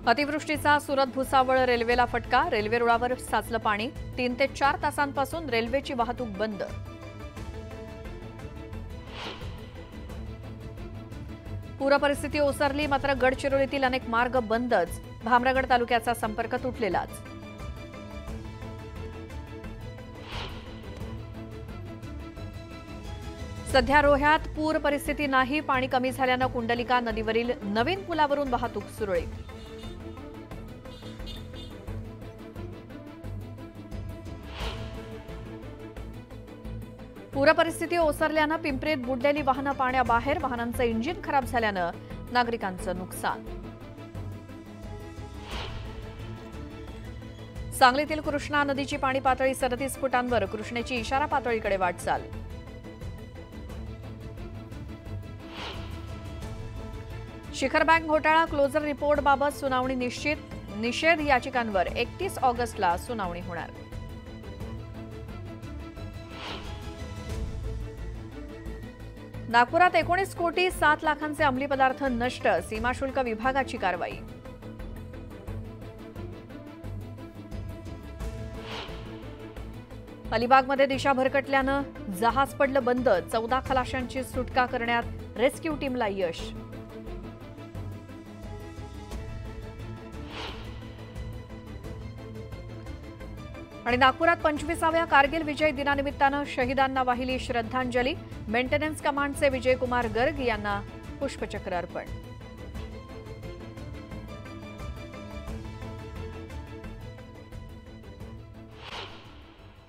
अतिवृष्टीचा सुरत भुसावळ रेल्वेला फटका। रेल्वे रुळावर साचलं पाणी। 3 ते 4 तासांपासून रेल्वेची वाहतूक बंद। पूरपरिस्थिती ओसरली, मात्र गडचिरोलीतील अनेक मार्ग बंदच। भामरागड तालुक्याचा संपर्क तुटलेलाच। सध्या रोह्यात पूर परिस्थिती नाही। पाणी कमी झाल्यानं कुंडलिका नदीवरील नवीन पुलावरून वाहतूक सुरळीत। पूरपरिस्थिती ओसरल्यानं पिंपरीत बुडलेली वाहनं पाण्याबाहेर। वाहनांचं इंजिन खराब झाल्यानं नागरिकांचं नुकसान। सांगलीतील कृष्णा नदीची पाणी पातळी 37 फुटांवर। कृष्णेची इशारा पातळीकडे वाटचाल। शिखर बँक घोटाळा क्लोजर रिपोर्टबाबत सुनावणी निश्चित। निषेध याचिकांवर 31 ऑगस्टला सुनावणी होणार। नागपुरात 19 कोटी 7 लाखांचे अंमली पदार्थ नष्ट। सीमाशुल्क विभागाची कारवाई। अलिबागमध्ये दिशा भरकटल्यानं जहाज पडलं बंद। 14 खलाशांची सुटका करण्यात रेस्क्यू टीमला यश। आणि नागपुरात 25व्या कारगिल विजय दिनानिमित्तानं शहीदांना वाहिली श्रद्धांजली। मेंटेनन्स कमांडचे विजयकुमार गर्ग यांना पुष्पचक्र अर्पण।